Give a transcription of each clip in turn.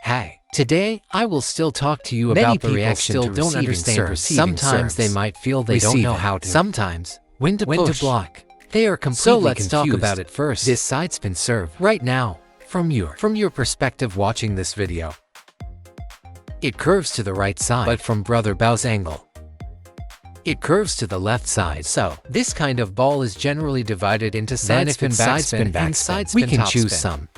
Hey, today I will still talk to you about the reaction still to don't receiving understand serves. receiving Sometimes they serves. might feel they don't know how to. Sometimes When to block. They are completely So let's confused. talk about it first. This side spin serve right now, from your perspective watching this video. It curves to the right side, but from Brother Bao's angle, it curves to the left side. So this kind of ball is generally divided into side spin, backspin, and side spin. We can choose some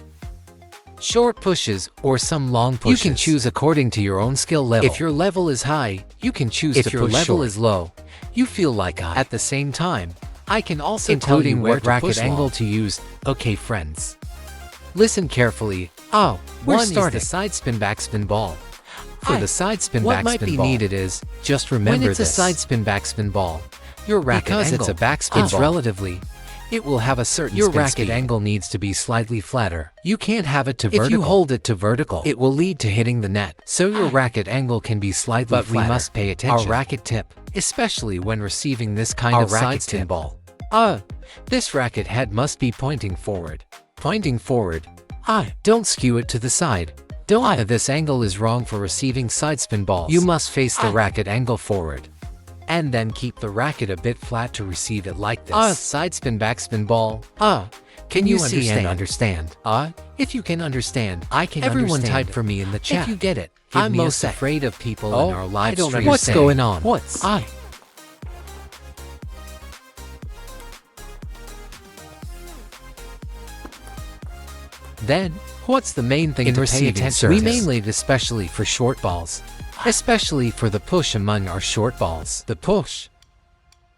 short pushes or some long pushes. You can choose according to your own skill level. If your level is high, you can choose to push short. If your level is low, you feel like I. At the same time, I can also tell you what racket angle to use. Okay, friends, listen carefully. We're starting. The side spin backspin ball. For the side spin backspin ball, what might be needed is just remember when it's a side spin backspin ball, your racket angle, it's a backspin ball, relatively, it will have a certain your racket angle needs to be slightly flatter. You can't have it to vertical. If you hold it to vertical, it will lead to hitting the net. So your racket angle can be slightly flatter. But we must pay attention. Our racket tip, especially when receiving this kind of side spin ball. This racket head must be pointing forward. Pointing forward. Don't skew it to the side. This angle is wrong for receiving side spin balls. You must face the racket angle forward. And then keep the racket a bit flat to receive it like this. Side spin backspin ball. Can you see and understand? If you can understand, I can Everyone understand. Type for me in the chat. If you get it, I'm most afraid of people in our live stream. What's going on? Then, what's the main thing to pay attention? We mainly, especially for short balls, especially for the push among our short balls. The push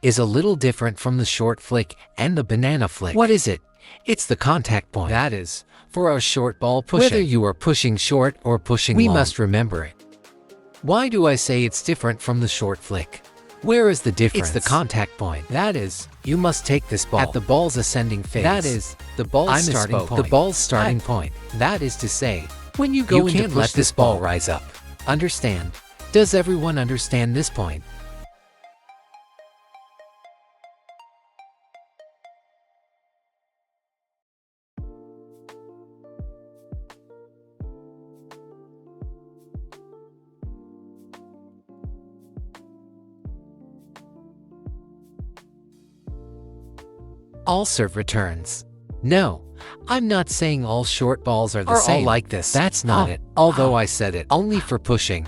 is a little different from the short flick and the banana flick. What is it? It's the contact point. That is, for our short ball pushing. Whether you are pushing short or pushing long, we must remember it. Why do I say it's different from the short flick? Where is the difference? It's the contact point. That is, you must take this ball at the ball's ascending phase. That is, the ball's starting point. The ball's starting point. That is to say, when you go can't let this ball rise up. Understand? Does everyone understand this point? All serve returns. No, I'm not saying all short balls are the same. All like this. That's not it. Although I said it only for pushing.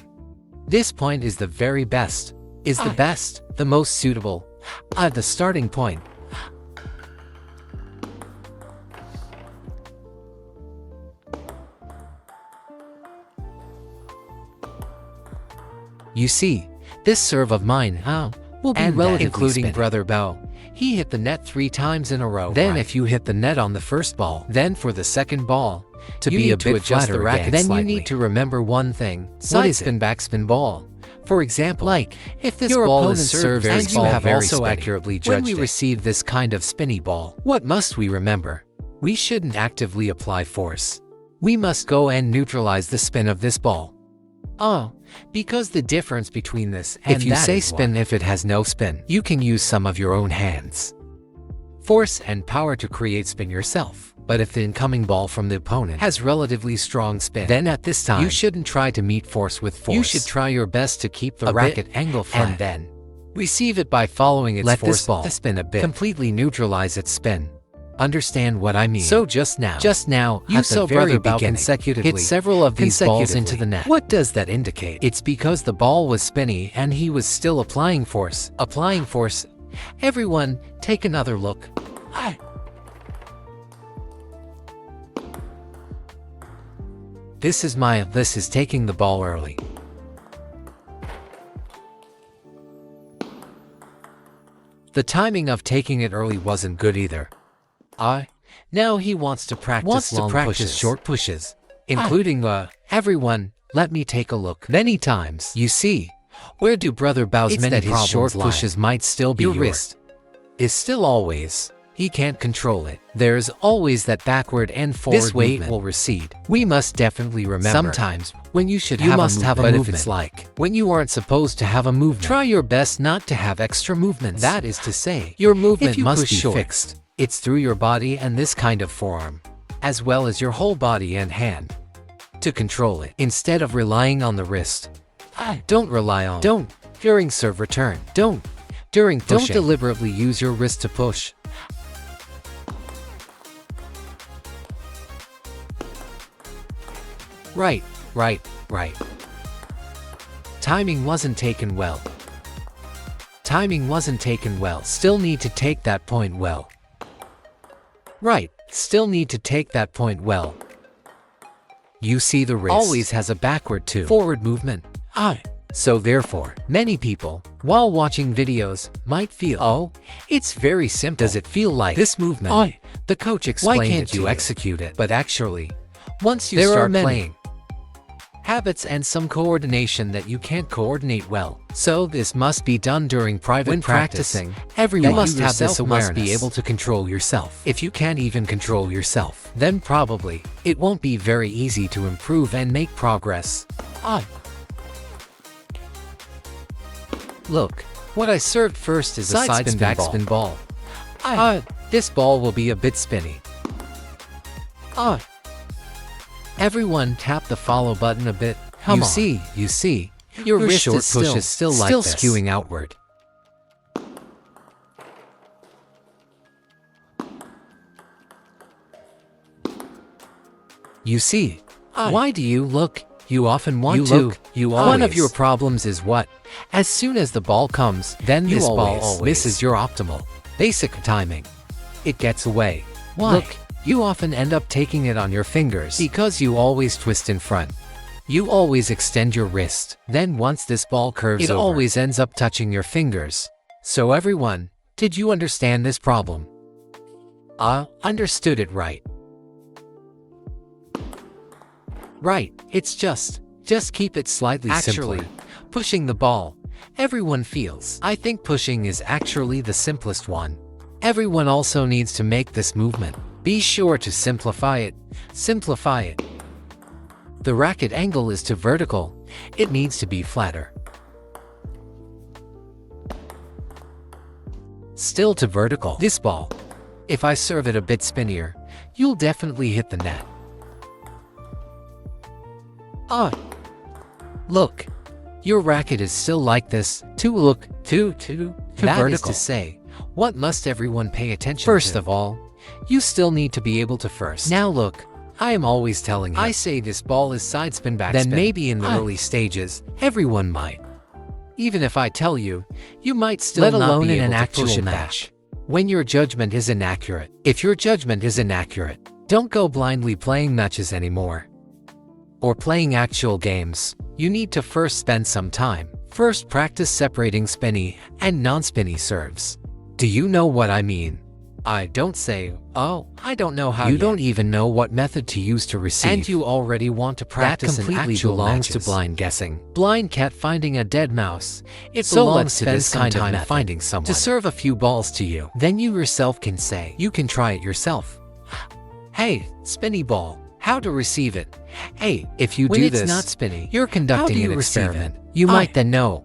This point is the very best. Is the best, the most suitable. The starting point. You see, this serve of mine, will be relatively including spinning. Brother Bao. He hit the net 3 times in a row. Then if you hit the net on the first ball, then for the second ball, to be a bit flatter the racket then slightly. You need to remember one thing. Side spin backspin ball. For example, like if this your ball is served and you have also accurately judged when we receive this kind of spinny ball, what must we remember? We shouldn't actively apply force. We must go and neutralize the spin of this ball. Because the difference between this and if you say spin if it has no spin, you can use some of your own hands, force and power to create spin yourself. But if the incoming ball from the opponent has relatively strong spin, then at this time you shouldn't try to meet force with force. You should try your best to keep the racket angle flat and then receive it by following its force. Let this ball spin a bit, completely neutralize its spin. Understand what I mean? So just now, you saw Brother Bao consecutively hit several of these balls into the net. What does that indicate? It's because the ball was spinny and he was still applying force. Everyone, take another look. This is taking the ball early. The timing of taking it early wasn't good either. Now he wants to practice short pushes, including everyone, let me take a look. Many times, you see, where do Brother Bao's many that his short pushes might still be your wrist is still always. He can't control it. There's always that backward and forward this weight movement will recede. We must definitely remember sometimes when you should have a movement. But if it's like when you aren't supposed to have a movement, try your best not to have extra movements. That is to say, your movement must be fixed. It's through your body and this kind of forearm, as well as your whole body and hand. to control it instead of relying on the wrist. Don't rely on. Don't. During serve return. Don't. During pushing. Don't deliberately use your wrist to push. Right. Timing wasn't taken well. Still need to take that point well. Right. Still need to take that point well. You see, the wrist always has a backward to forward movement. So therefore, many people, while watching videos, might feel, oh, it's very simple. Does it feel like this movement? The coach explained Why can't you execute it? But actually, once you start playing, habits and some coordination that you can't coordinate well. So this must be done during private practicing. Everyone must have this awareness. Must be able to control yourself. If you can't even control yourself, then probably it won't be very easy to improve and make progress. Look, what I served first is a side spin backspin ball. This ball will be a bit spinny. Everyone tap the follow button a bit. You see, your wrist short push is still like this, skewing outward. You see, why do you look? You often want to. One of your problems is what? As soon as the ball comes, then this ball misses your optimal, basic timing. It gets away. Why? Look, you often end up taking it on your fingers because you always twist in front. You always extend your wrist. Then once this ball curves over, it always ends up touching your fingers. So everyone, did you understand this problem? Understood it right. Right, it's just keep it slightly simpler. Pushing the ball, everyone feels. I think pushing is actually the simplest one. Everyone also needs to make this movement. Be sure to simplify it. The racket angle is too vertical. It needs to be flatter. Still too vertical. This ball, if I serve it a bit spinnier, you'll definitely hit the net. Look, your racket is still like this. Too vertical. That is to say, what must everyone pay attention to? First of all, you still need to be able to first. Now look, I am always telling him. I say this ball is side spin backspin. Then maybe in the early stages, everyone might. Even if I tell you, you might still let alone in an actual match. When your judgment is inaccurate. If your judgment is inaccurate, don't go blindly playing matches anymore. Or playing actual games. You need to first spend some time. First practice separating spinny and non-spinny serves. Do you know what I mean? I don't say, oh, I don't know how. You don't even know what method to use to receive. And you already want to practice. That completely belongs to blind guessing. Blind cat finding a dead mouse. It belongs to this kind of method. Finding someone to serve a few balls to you. Then you yourself can say, you can try it yourself. Hey, spinny ball. How to receive it. Hey, if you do this, when it's not spinny, you're conducting an experiment. You might then know,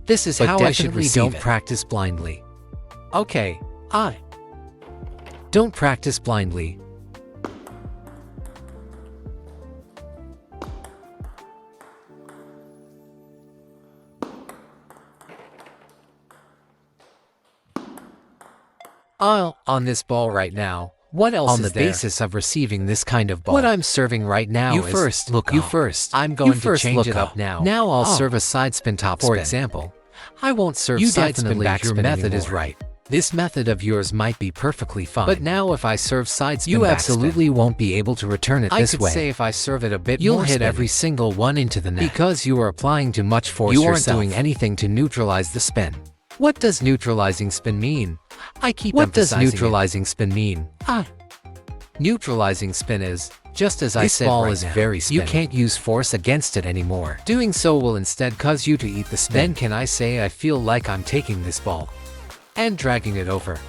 this is how I should receive it. Don't practice blindly. Okay, don't practice blindly. On this ball right now. What else on the basis of receiving this kind of ball? What I'm serving right now is first. Look, you first. I'm going to change it up now. Now I'll serve a side spin top spin. For example, I won't serve side spin backspin. Your method is right. This method of yours might be perfectly fine. But now if I serve side spin you absolutely won't be able to return it this way. I could say if I serve it a bit you'll hit every single one into the net. Because you are applying too much force yourself. You aren't doing anything to neutralize the spin. What does neutralizing spin mean? I keep emphasizing it. What does neutralizing spin mean? Neutralizing spin is, just as I said, this ball is very spinny. You can't use force against it anymore. Doing so will instead cause you to eat the spin. Then can I say I feel like I'm taking this ball and dragging it over?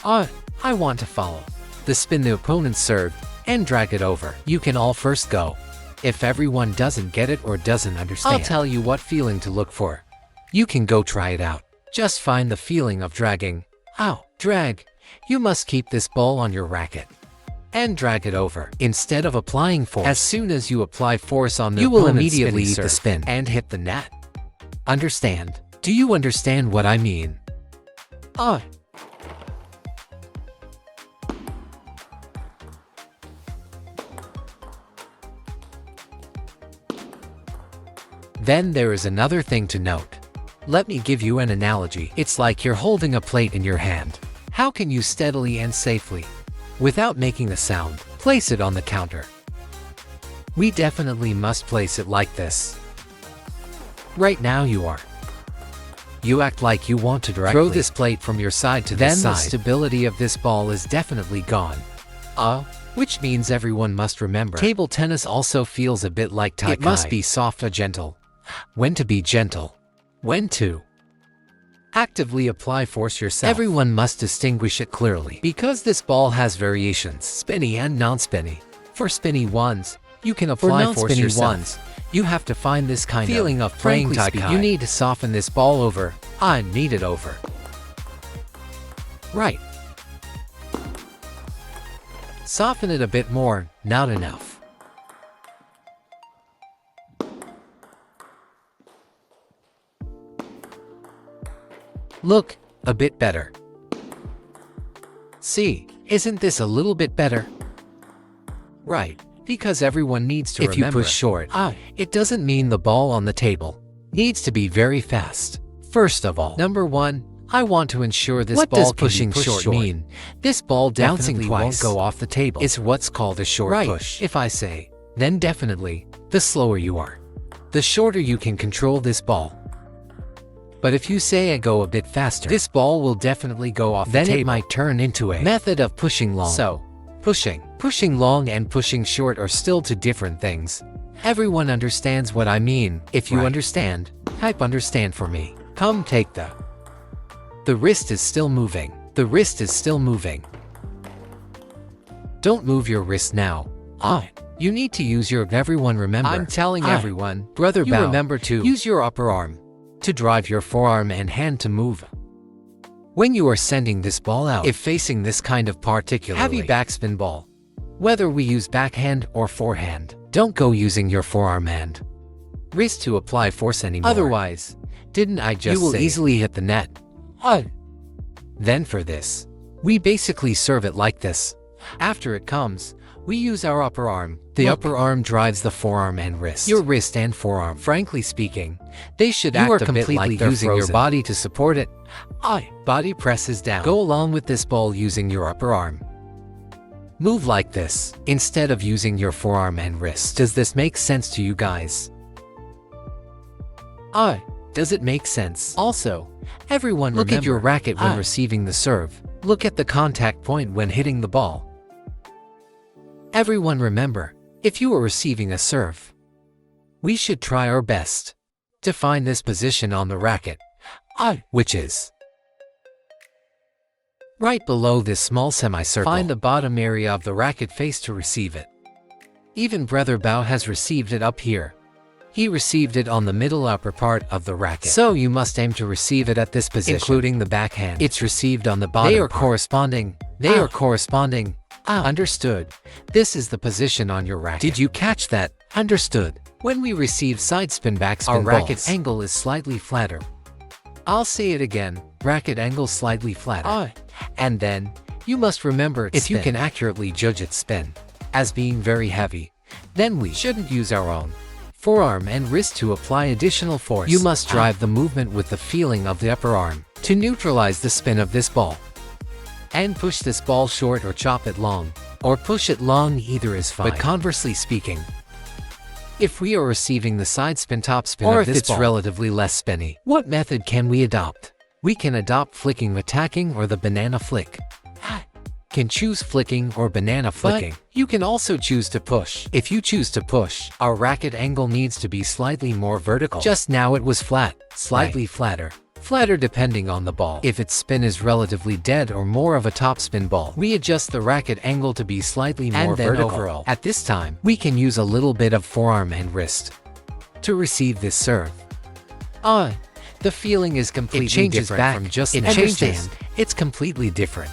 I want to follow the spin the opponent served and drag it over. You can all first go. If everyone doesn't get it or doesn't understand, I'll tell you what feeling to look for. You can go try it out. Just find the feeling of dragging. Drag. You must keep this ball on your racket. and drag it over. Instead of applying force, as soon as you apply force on the you will immediately eat the spin and hit the net. Understand? Do you understand what I mean? Then there is another thing to note. Let me give you an analogy. It's like you're holding a plate in your hand. How can you steadily and safely, without making a sound, place it on the counter? We definitely must place it like this. Right now you act like you want to directly throw this plate from your side to this side. Then the stability of this ball is definitely gone. Which means everyone must remember. Table tennis also feels a bit like tai-kai. It must be soft or gentle. When to be gentle. When to actively apply force yourself. Everyone must distinguish it clearly. Because this ball has variations, spinny and non-spinny. For spinny ones, you can apply force yourself. You have to find this kind of feeling of playing tai-kai. You need to soften this ball over. I need it over. Right. Soften it a bit more, not enough. Look, a bit better. See, isn't this a little bit better? Right, because everyone needs to remember. If you push short, it doesn't mean the ball on the table needs to be very fast. First of all, number one, I want to ensure this ball pushing short mean. This ball definitely won't go off the table. It's what's called a short push. If I say, then definitely, the slower you are, the shorter you can control this ball. But if you say I go a bit faster, this ball will definitely go off the table. Then it might turn into a method of pushing long. So, pushing long and pushing short are still two different things. Everyone understands what I mean. If you understand, type understand for me. Come take the wrist is still moving. The wrist is still moving. Don't move your wrist now. You need to use your everyone remember. I'm telling everyone, brother Bao, remember to use your upper arm to drive your forearm and hand to move. When you are sending this ball out, if facing this kind of particularly heavy backspin ball, whether we use backhand or forehand, don't go using your forearm and wrist to apply force anymore. Otherwise, didn't I just say you will easily hit the net? Then for this, we basically serve it like this. After it comes, we use our upper arm. The upper arm drives the forearm and wrist. Your wrist and forearm, frankly speaking, they should act a bit like they're using your body to support it. Body presses down. Go along with this ball using your upper arm. Move like this, instead of using your forearm and wrist. Does this make sense to you guys? Does it make sense? Also, everyone look at your racket when receiving the serve. Look at the contact point when hitting the ball. Everyone remember, if you are receiving a serve, we should try our best to find this position on the racket, which is right below this small semicircle. Find the bottom area of the racket face to receive it. Even Brother Bao has received it up here. He received it on the middle upper part of the racket. So you must aim to receive it at this position, including the backhand. It's received on the bottom. They are corresponding. Understood. This is the position on your racket. Did you catch that? Understood. When we receive side spin backspin our racket angle is slightly flatter. I'll say it again. Racket angle slightly flatter. And then, you must remember its spin. If you can accurately judge its spin as being very heavy, then we shouldn't use our own forearm and wrist to apply additional force. You must drive the movement with the feeling of the upper arm to neutralize the spin of this ball. And push this ball short or chop it long, or push it long, either is fine. But conversely speaking, if we are receiving the side spin top spin or of this ball, relatively less spinny, what method can we adopt? We can adopt flicking attacking or the banana flick. Can choose flicking or banana flicking. But you can also choose to push. If you choose to push, our racket angle needs to be slightly more vertical. Just now it was flat, slightly flatter. Flatter depending on the ball. If its spin is relatively dead or more of a topspin ball, we adjust the racket angle to be slightly more vertical. Overall, at this time, we can use a little bit of forearm and wrist to receive this serve. The feeling is completely different from just understand. It's completely different.